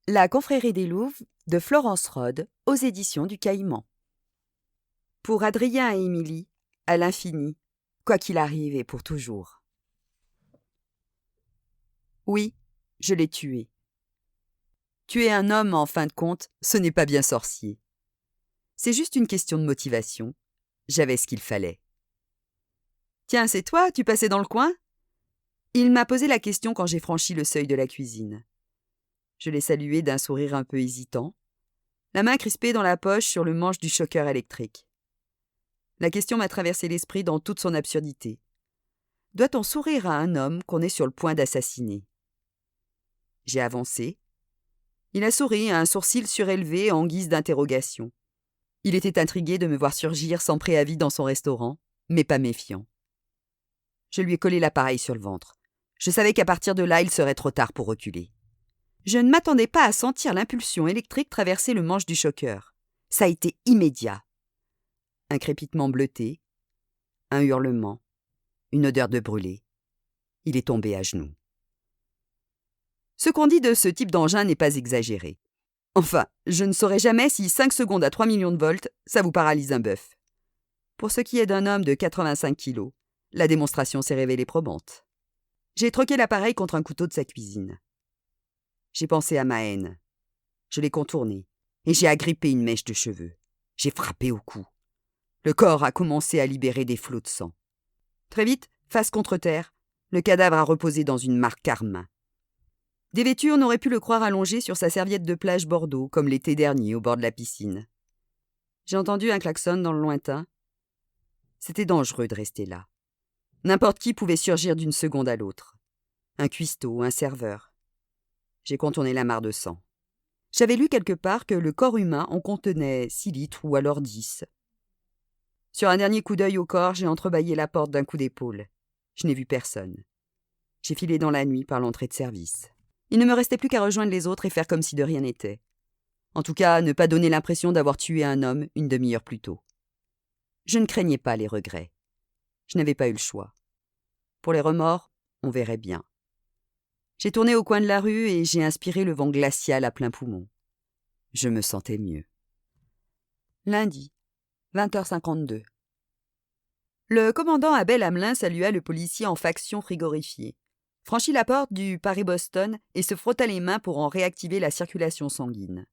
La confrérie des Louves de Florence Rode aux éditions du Caïman. Pour Adrien et Émilie, à l'infini, quoi qu'il arrive et pour toujours. Oui, je l'ai tué. Tuer un homme, en fin de compte, ce n'est pas bien sorcier. C'est juste une question de motivation. J'avais ce qu'il fallait. Tiens, c'est toi, tu passais dans le coin ? Il m'a posé la question quand j'ai franchi le seuil de la cuisine. Je l'ai salué d'un sourire un peu hésitant, la main crispée dans la poche sur le manche du choqueur électrique. La question m'a traversé l'esprit dans toute son absurdité. Doit-on sourire à un homme qu'on est sur le point d'assassiner ? J'ai avancé. Il a souri, un sourcil surélevé en guise d'interrogation. Il était intrigué de me voir surgir sans préavis dans son restaurant, mais pas méfiant. Je lui ai collé l'appareil sur le ventre. Je savais qu'à partir de là, il serait trop tard pour reculer. Je ne m'attendais pas à sentir l'impulsion électrique traverser le manche du choqueur. Ça a été immédiat. Un crépitement bleuté, un hurlement, une odeur de brûlé. Il est tombé à genoux. Ce qu'on dit de ce type d'engin n'est pas exagéré. Enfin, je ne saurais jamais si 5 secondes à 3 millions de volts, ça vous paralyse un bœuf. Pour ce qui est d'un homme de 85 kilos, la démonstration s'est révélée probante. J'ai troqué l'appareil contre un couteau de sa cuisine. J'ai pensé à ma haine. Je l'ai contourné et j'ai agrippé une mèche de cheveux. J'ai frappé au cou. Le corps a commencé à libérer des flots de sang. Très vite, face contre terre, le cadavre a reposé dans une mare carmin. Dévêtu, on aurait pu le croire allongé sur sa serviette de plage Bordeaux, comme l'été dernier au bord de la piscine. J'ai entendu un klaxon dans le lointain. C'était dangereux de rester là. N'importe qui pouvait surgir d'une seconde à l'autre. Un cuistot, un serveur. J'ai contourné la mare de sang. J'avais lu quelque part que le corps humain en contenait 6 litres ou alors 10. Sur un dernier coup d'œil au corps, j'ai entrebâillé la porte d'un coup d'épaule. Je n'ai vu personne. J'ai filé dans la nuit par l'entrée de service. Il ne me restait plus qu'à rejoindre les autres et faire comme si de rien n'était. En tout cas, ne pas donner l'impression d'avoir tué un homme une demi-heure plus tôt. Je ne craignais pas les regrets. Je n'avais pas eu le choix. Pour les remords, on verrait bien. J'ai tourné au coin de la rue et j'ai inspiré le vent glacial à plein poumon. Je me sentais mieux. Lundi, 20h52. Le commandant Abel Hamelin salua le policier en faction frigorifiée, franchit la porte du Paris-Boston et se frotta les mains pour en réactiver la circulation sanguine.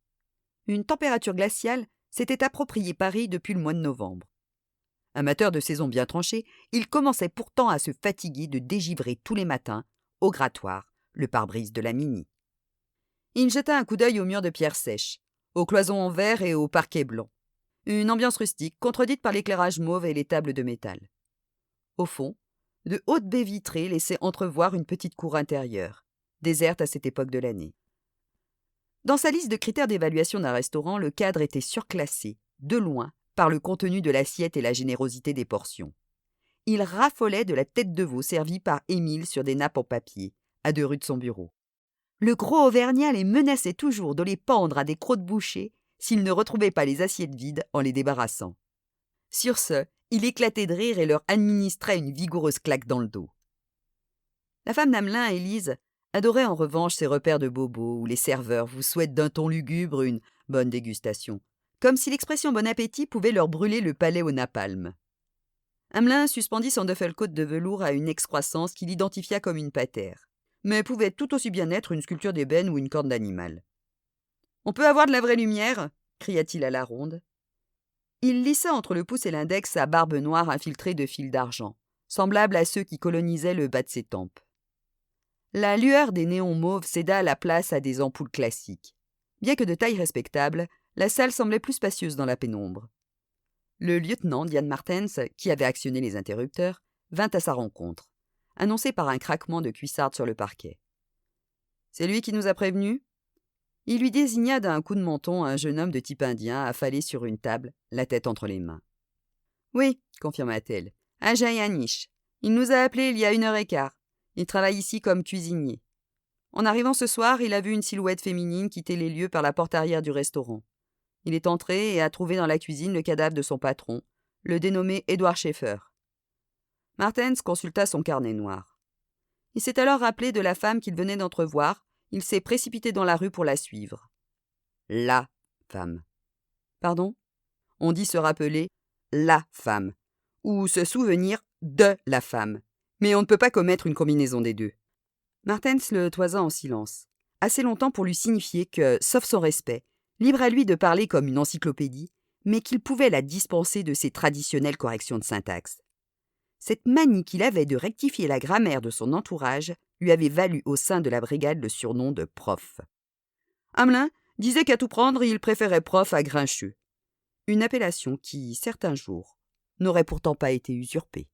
Une température glaciale s'était appropriée Paris depuis le mois de novembre. Amateur de saison bien tranchée, il commençait pourtant à se fatiguer de dégivrer tous les matins, au grattoir, le pare-brise de la Mini. Il jeta un coup d'œil aux murs de pierre sèche, aux cloisons en verre et au parquet blanc. Une ambiance rustique, contredite par l'éclairage mauve et les tables de métal. Au fond, de hautes baies vitrées laissaient entrevoir une petite cour intérieure, déserte à cette époque de l'année. Dans sa liste de critères d'évaluation d'un restaurant, le cadre était surclassé, de loin, par le contenu de l'assiette et la générosité des portions. Il raffolait de la tête de veau servie par Émile sur des nappes en papier, à 2 rues de son bureau. Le gros Auvergnat les menaçait toujours de les pendre à des crocs-de-bouchée s'ils ne retrouvaient pas les assiettes vides en les débarrassant. Sur ce, il éclatait de rire et leur administrait une vigoureuse claque dans le dos. La femme d'Hamelin, Élise, adorait en revanche ces repères de bobos où les serveurs vous souhaitent d'un ton lugubre une bonne dégustation, comme si l'expression bon appétit pouvait leur brûler le palais au napalm. Hamelin suspendit son duffel-coat de velours à une excroissance qu'il identifia comme une patère, mais pouvait tout aussi bien être une sculpture d'ébène ou une corne d'animal. « On peut avoir de la vraie lumière » cria-t-il à la ronde. Il lissa entre le pouce et l'index sa barbe noire infiltrée de fils d'argent, semblable à ceux qui colonisaient le bas de ses tempes. La lueur des néons mauves céda la place à des ampoules classiques. Bien que de taille respectable, la salle semblait plus spacieuse dans la pénombre. Le lieutenant Diane Martens, qui avait actionné les interrupteurs, vint à sa rencontre, annoncé par un craquement de cuissarde sur le parquet. « C'est lui qui nous a prévenus ?» Il lui désigna d'un coup de menton un jeune homme de type indien affalé sur une table, la tête entre les mains. « Oui, confirma-t-elle, Ajay Anish. Il nous a appelés il y a 1h15. Il travaille ici comme cuisinier. En arrivant ce soir, il a vu une silhouette féminine quitter les lieux par la porte arrière du restaurant. Il est entré et a trouvé dans la cuisine le cadavre de son patron, le dénommé Edward Schaeffer. » Martens consulta son carnet noir. Il s'est alors rappelé de la femme qu'il venait d'entrevoir Il s'est précipité dans la rue pour la suivre. La femme. Pardon? On dit se rappeler la femme, ou se souvenir de la femme. Mais on ne peut pas commettre une combinaison des deux. Martens le toisa en silence, assez longtemps pour lui signifier que, sauf son respect, libre à lui de parler comme une encyclopédie, mais qu'il pouvait la dispenser de ses traditionnelles corrections de syntaxe. Cette manie qu'il avait de rectifier la grammaire de son entourage lui avait valu au sein de la brigade le surnom de prof. Hamelin disait qu'à tout prendre, il préférait prof à grincheux. Une appellation qui, certains jours, n'aurait pourtant pas été usurpée.